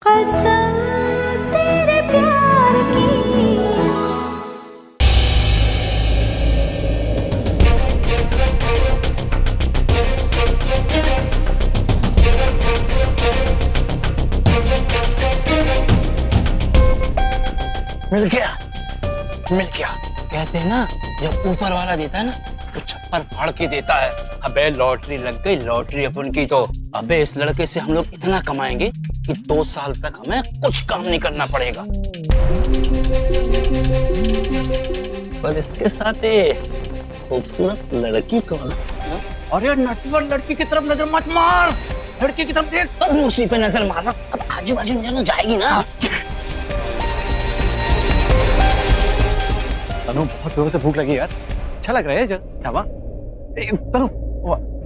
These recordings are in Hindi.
कसम तेरे प्यार की। मिल गया मिल गया। कहते हैं ना, जब ऊपर वाला देता है ना तो छप्पर फाड़ के देता है। अबे लॉटरी लग गई, लॉटरी अपन की तो। अबे इस लड़के से हम लोग इतना कमाएंगे कि 2 साल तक हमें कुछ काम नहीं करना पड़ेगा। पर इसके साथ खूबसूरत लड़की कौन है? अरे नटवर लड़की की तरफ नजर मत मार, लड़की की तरफ देख तब उसी पे नजर मारना। अब आजू बाजू नजर तो जाएगी ना। तनु, बहुत जोर से भूख लगी यार। अच्छा लग रहा है ढाबा। तनु,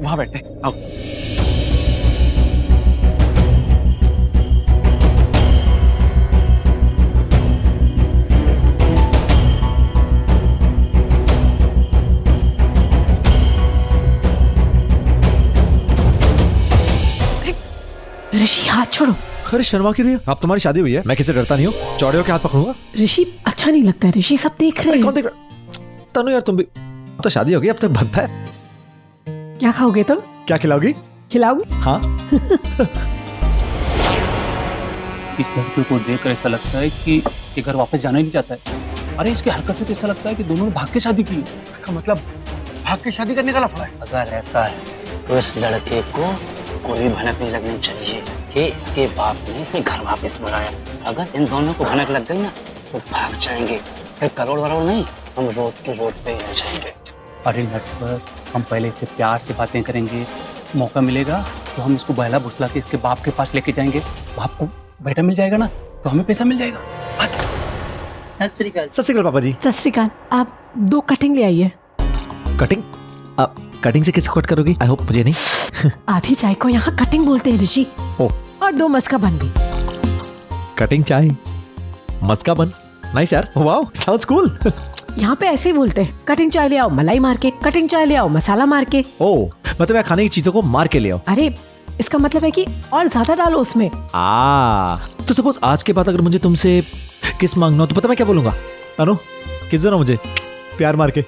वहां बैठते हैं, आओ। ऋषि हाथ छोड़ो। अरे शर्मा क्यों रही हो? अब तुम्हारी शादी हुई है, मैं किसी डरता नहीं हूँ। चौड़े होके हाथ पकड़ूंगा। ऋषि अच्छा नहीं लगता है, ऋषि सब देख रहे हैं। कौन देख रहा? तनु यार तुम भी, अब तो शादी हो गई, अब तक बनता है। क्या खाओगे तुम? क्या खिलाओगी? खिलाओगे? हाँ। इस लड़के को देखकर ऐसा लगता है कि ये घर वापस जाना ही नहीं चाहता है। अरे इसकी हरकत से तो ऐसा लगता है कि दोनों ने भाग के शादी की। इसका मतलब भाग के शादी करने का लफड़ा है। अगर ऐसा है तो इस लड़के को कोई भनक नहीं लगनी चाहिए कि इसके बाप ने इसे घर वापस बुलाया। अगर इन दोनों को भनक लग गई ना तो भाग जाएंगे, फिर करोड़ वरोड़ नहीं, हम रोड के रोड पे ही रह जाएंगे। अरे नटवर, हम पहले इससे प्यार से बातें करेंगे, मौका मिलेगा तो हम इसको बहला भुसला के इसके बाप के पास लेके जाएंगे। बाप को बेटा मिल जाएगा ना तो हमें पैसा मिल जाएगा। सत श्री अकाल पापा जी। सत श्री अकाल। आप 2 कटिंग ले आइए। कटिंग? कटिंग से किसको कट करोगी? आई होप मुझे नहीं। आधी चाय को यहाँ कटिंग बोलते हैं ऋषि। ओ। और 2 मस्का बन भी। कटिंग चाय, मस्का बन, नाइस यार, वाओ, साउंड्स कूल। यहाँ पे ऐसे ही बोलते हैं, कटिंग चाय ले आओ मलाई मार के, कटिंग चाय ले आओ मसाला मार के। ओ, मतलब मैं खाने की चीजों को मार के ले आओ। अरे इसका मतलब है कि और ज्यादा डालो उसमें। तो सपोज आज के बाद अगर मुझे तुमसे किस मांगना हो तो पता मैं क्या बोलूंगा? अनु, किस दो ना मुझे प्यार मार के।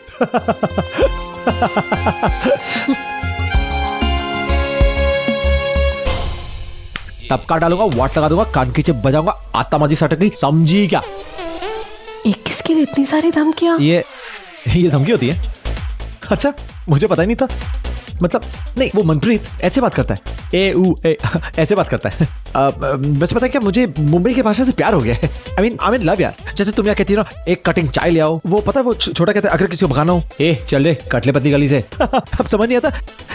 टपका डालूंगा, वाट लगा दूंगा, कान की चिप बजाऊंगा, आतामाजी सटकी, समझी क्या? एक किसके लिए इतनी सारी धमकियां? ये धमकी होती है? अच्छा, मुझे पता ही नहीं था। मतलब नहीं, वो मनप्रीत ऐसे बात करता है, ऐसे बात करता है। वैसे पता है क्या, मुझे मुंबई की भाषा से प्यार हो गया है। आई मीन लव यार। जैसे तुम यहाँ कहती हो ना, एक कटिंग चाय ले आओ, वो पता है वो छोटा कहता है अगर किसी को भगाना हो, चल रे कटले पतली गली से। अब समझ नहीं आता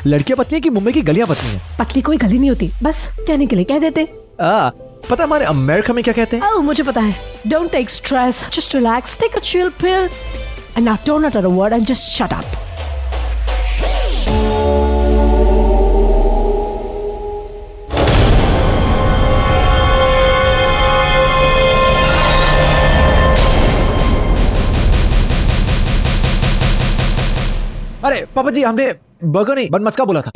लड़कियां पतली है कि मुंबई की गलियां पतली हैं। पतली कोई गली नहीं होती, बस कहने के लिए कह देते। पता है हमारे अमेरिका में क्या कहते हैं? मुझे पता है। Don't take stress, just relax, take a chill pill, and now don't utter a word and just shut up. अरे पापा जी, हमने बर्गर नहीं बन मस्का बोला था।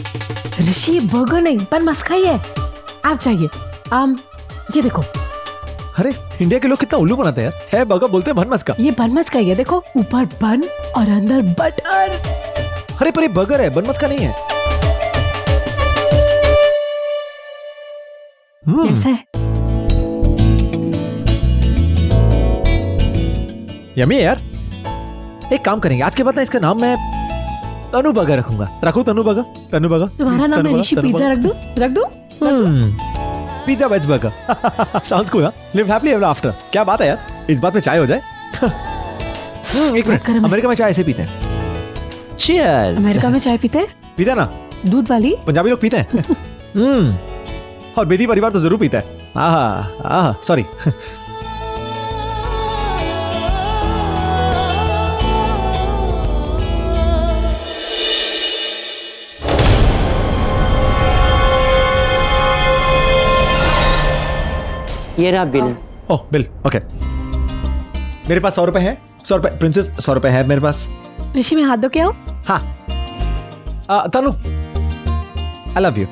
ऋषि बर्गर नहीं बन मस्का ही है। आप चाहिए ये देखो। अरे इंडिया के लोग कितना उल्लू बनाते हैं यार। है बर्गर बोलते हैं बन मस्का। ये बन मस्का ही है, देखो ऊपर बन और अंदर बटर। अरे पर ये बर्गर है, बन मस्का नहीं है। कैसा है? यम्मी है यार। एक काम करेंगे, आज के बाद ना इसका नाम मैं तनु बर्गर रखूंगा। रखूं तनु बर्गर? तनु बर्गर तुम्हारा नाम है ऋषि पिज्जा रख दूं? रख दूं? Pizza veg burger. Sounds cool. Live happily ever after. क्या बात है यार, इस बात में चाय हो जाए। एक मिनट, अमेरिका में चाय ऐसे पीते हैं। चीयर्स। अमेरिका में चाय पीते हैं? पीते हैं ना, दूध वाली। पंजाबी लोग पीते हैं। और बेदी परिवार तो जरूर पीता है। आहा, सॉरी। ये रहा बिल। ओह बिल, ओके। मेरे पास 100 रुपए है। 100 रुपए प्रिंसेस, 100 रुपए है मेरे पास। ऋषि में हाथ धो के आओ। हाँ। तनु, आई लव यू।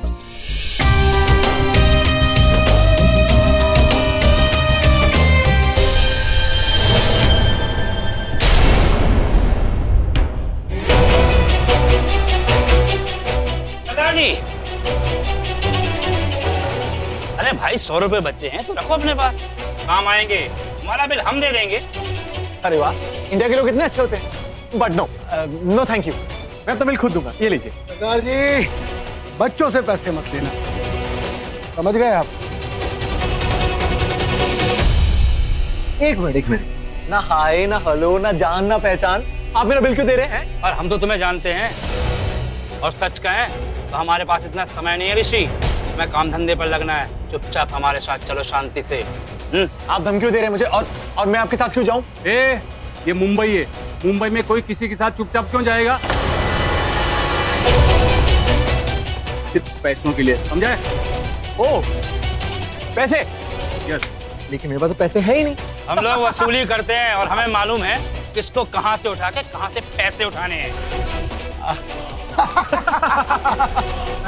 100 रुपए बचे हैं तो रखो अपने पास, काम आएंगे। हमारा बिल हम दे देंगे। अरे वाह, इंडिया के लोग इतने अच्छे होते हैं। But no, no thank you, मैं अपना बिल खुद दूंगा। ये लीजिए। सरकार जी, बच्चों से पैसे मत लेना, समझ गए आप? एक मिनट, ना हाय ना हेलो ना जान ना पहचान, आप मेरा बिल क्यों दे रहे हैं? और हम तो तुम्हें जानते हैं, और सच कहें तो हमारे पास इतना समय नहीं है ऋषि, हमें काम धंधे पर लगना है। चुपचाप हमारे साथ चलो शांति से। आप धमकी क्यों दे रहे हैं मुझे, और मैं आपके साथ क्यों जाऊं? ये मुंबई है, मुंबई में कोई किसी के साथ चुपचाप क्यों जाएगा? सिर्फ पैसों के लिए, समझे? ओ, पैसे? यस। लेकिन मेरे पास तो पैसे है ही नहीं। हम लोग वसूली करते हैं और हमें मालूम है किसको कहां से उठा के कहां से पैसे उठाने हैं।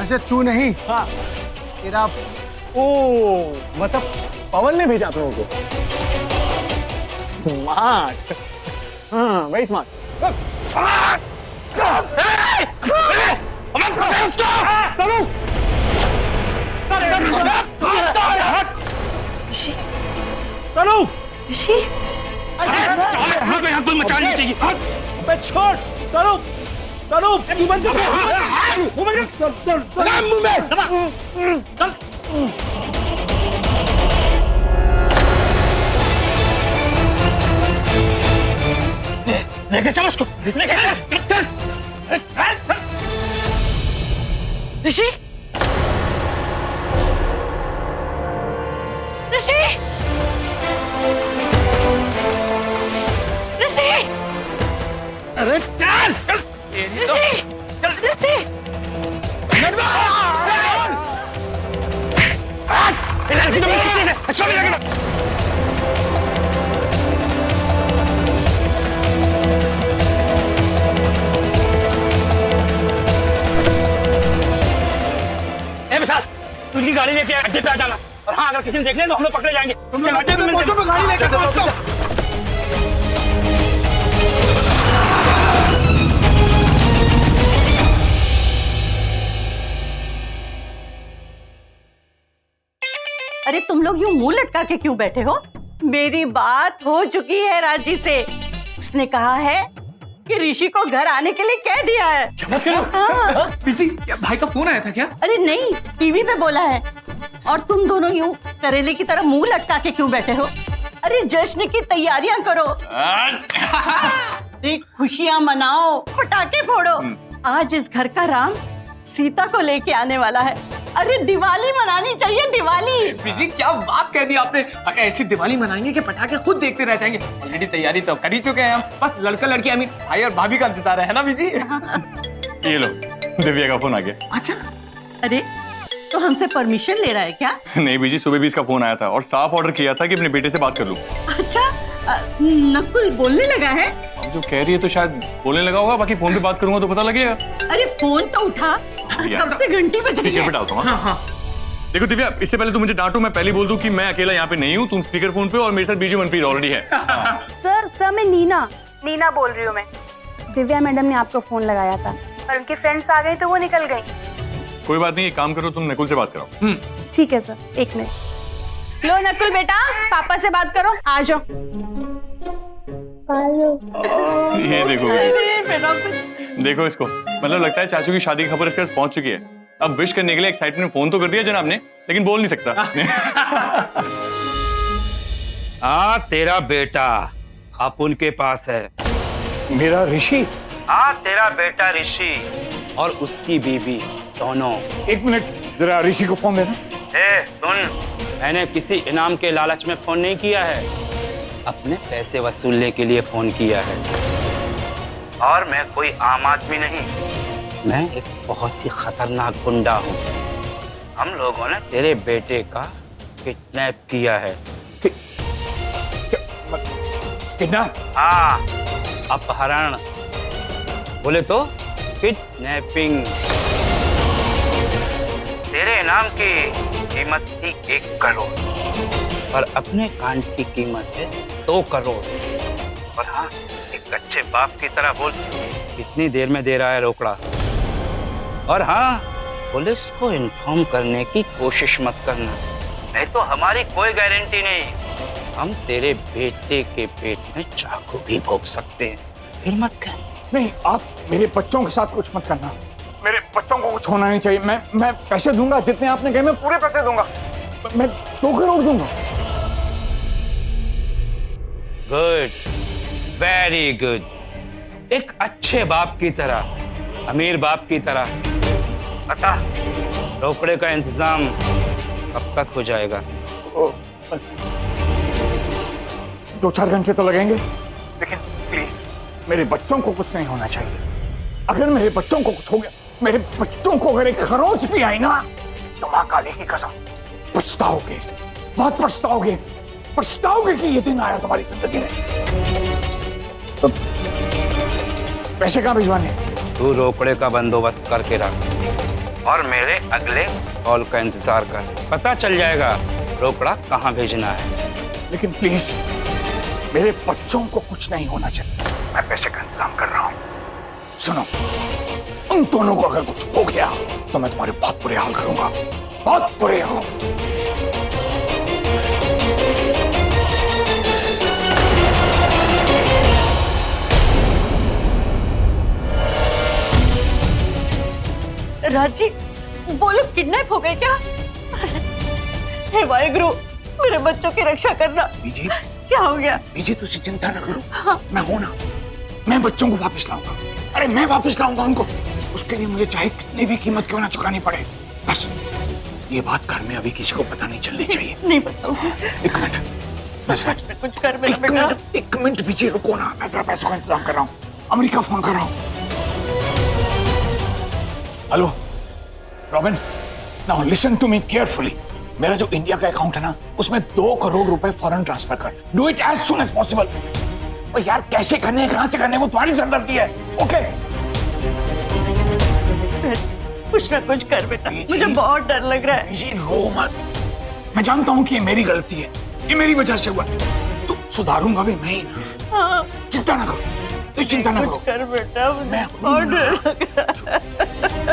ऐसे तू नहीं, हाँ, तेरा ओ, मतलब पवन ने भेजा आप लोगों को। स्मार्ट, हाँ, वेरी स्मार्ट। तनु, ऋषि, कोई मचानी चाहिए। मैं छोड़, तनु, तनु, बंद लेके चलो उसको, लेके चल। ऋषि, ऋषि, ऋषि, अरे चल, ऋषि, ऋषि, विशाल, तू इनकी गाड़ी लेके अड्डे पे आ जाना, और हाँ, अगर किसी ने देख लिया तो हम लोग पकड़े जाएंगे। तुम लोग अड्डे पे पहुंचो, मैं गाड़ी लेकर पहुंचता हूं। अरे तुम लोग यूं मुंह लटका के क्यों बैठे हो? मेरी बात हो चुकी है राजी से। उसने कहा है कि ऋषि को घर आने के लिए कह दिया है। क्या बात कर रहे हो? हाँ। पीछे क्या भाई का फोन आया था क्या? अरे नहीं, टीवी पे बोला है। और तुम दोनों यूं करेले की तरह मुंह लटका के क्यों बैठे हो? अरे जश्न की तैयारियां करो, अरे खुशियां मनाओ, पटाखे फोड़ो। आज इस घर का राम सीता को लेके आने वाला है। अरे दिवाली मनानी चाहिए, दिवाली। जी क्या बात कह दी आपने, ऐसी दिवाली मनाएंगे कि पटाखे खुद देखते रह जाएंगे। ऑलरेडी तैयारी तो कर ही चुके हैं हम, बस लड़का लड़की आई मीन भाई और भाभी का इंतजार है ना बीजी? ये लो, दिव्या का फोन आ गया। अच्छा, अरे तो हमसे परमिशन ले रहा है क्या? नहीं बीजी, सुबह भी इसका फोन आया था और साफ ऑर्डर किया था कि अपने बेटे से बात कर लूं। अच्छा, नकुल बोलने लगा है? अब जो कह रही है तो शायद बोलने लगा होगा, बाकी फोन पे बात करूंगा तो पता लगेगा। अरे फोन तो उठा, कब से घंटी बज रही स्पीकर पे है। डालता हूँ। हाँ। देखो दिव्या, इससे पहले तू मुझे डांटो, मैं पहले बोल दूं कि मैं अकेला यहाँ पे नहीं हूँ, तुम स्पीकर फोन पे और मेरे साथ बीजू मनप्रीत ऑलरेडी है। सर मैं नीना बोल रही हूँ। मैं दिव्या मैडम ने आपको फोन लगाया था और उनके फ्रेंड्स आ गए तो वो निकल गई। कोई बात नहीं, एक काम करो, तुम नकुल से बात कराओ। ठीक है सर, एक मिनट। लो नकुल बेटा, पापा से बात करो, आ जाओ। ये देखो देखो इसको, मतलब लगता है चाचू की शादी की खबर इसके पास पहुंच चुकी है। अब विश करने के लिए एक्साइटमेंट फोन तो कर दिया जनाब ने, लेकिन बोल नहीं सकता। तेरा बेटा अब उनके पास है। मेरा ऋषि? तेरा बेटा ऋषि और उसकी बीबी दोनों। एक मिनट, जरा ऋषि को फोन देना। सुन, मैंने किसी इनाम के लालच में फोन नहीं किया है, अपने पैसे वसूलने के लिए फोन किया है। और मैं कोई आम आदमी नहीं, मैं एक बहुत ही खतरनाक गुंडा हूँ। हम लोगों ने तेरे बेटे का किडनैप किया है। किडनैप? हाँ, अपहरण बोले तो किडनैपिंग। तेरे इनाम की कीमत थी 1 करोड़, और अपने कांड की कीमत है 2 करोड़। और हाँ, एक अच्छे बाप की तरह बोल, कितनी देर में दे रहा है रोकड़ा। और हाँ, पुलिस को इन्फॉर्म करने की कोशिश मत करना, नहीं तो हमारी कोई गारंटी नहीं। हम तेरे बेटे के पेट में चाकू भी भोग सकते हैं। फिर मत कर। नहीं, आप मेरे बच्चों के साथ कुछ मत करना। मेरे बच्चों को कुछ होना नहीं चाहिए। मैं पैसे दूंगा, जितने आपने कहे मैं पूरे पैसे दूंगा। मैं 2 करोड़ दूंगा। Good, very good. एक अच्छे बाप की तरह, अमीर बाप की तरह। बता, रोकड़े का इंतजाम कब तक हो जाएगा? 2-4 घंटे तो लगेंगे, लेकिन प्लीज मेरे बच्चों को कुछ नहीं होना चाहिए। अगर मेरे बच्चों को कुछ हो गया, मेरे बच्चों को अगर एक खरोंच भी आई ना, तो माँ काली की कसम पछताओगे, बहुत पछताओगे। पछताओगे कि ये दिन आया तुम्हारी जिंदगी में। तो पैसे कहाँ भिजवाने? तू रोकड़े का बंदोबस्त करके रख और मेरे अगले कॉल का इंतजार कर। पता चल जाएगा रोकड़ा कहाँ भेजना है। लेकिन प्लीज मेरे बच्चों को कुछ नहीं होना चाहिए। मैं पैसे का इंतजाम कर रहा हूँ। सुनो, उन दोनों को अगर कुछ हो गया तो मैं तुम्हारे बहुत बुरे हाल करूंगा, बहुत बुरे हाल। राजी, वो लोग किडनैप हो गए क्या? हे वाहेगुरु, मेरे बच्चों की रक्षा करना। बीजी, क्या हो गया? बीजी तुझे चिंता न करो। हाँ। मैं हूं ना, मैं बच्चों को वापस लाऊंगा। अरे मैं वापस लाऊंगा उनको। उसके लिए मुझे चाहे कितनी भी कीमत क्यों ना चुकानी पड़े। बस ये बात घर में अभी किसी को पता नहीं चलनी चाहिए। नहीं बताऊंगा। 1 मिनट, मैं जरा कुछ कर मेरा बेटा। 1 मिनट पीछे रुको ना, मैं जरा पैसों का इंतजाम कर रहा हूँ। अमेरिका फोन कर रहा हूँ। Hello Robin, now listen to me carefully. मेरा जो इंडिया का अकाउंट है ना, उसमें 2 करोड़ रुपए फौरन ट्रांसफर कर। Do it as soon as possible. और यार कैसे करने हैं, कहां से करने हैं, वो तुम्हारी सरदर्दी है। ओके, कुछ ना कुछ कर बेटा, मुझे बहुत डर लग रहा है। जी रो मत, मैं जानता हूँ कि ये मेरी गलती है, ये मेरी वजह से हुआ। तो सुधारूंगा भी मैं ही ना। हाँ। चिंता ना करो, तू चिंता ना करो। कर बेटा, मुझे बहुत डर लग रहा है।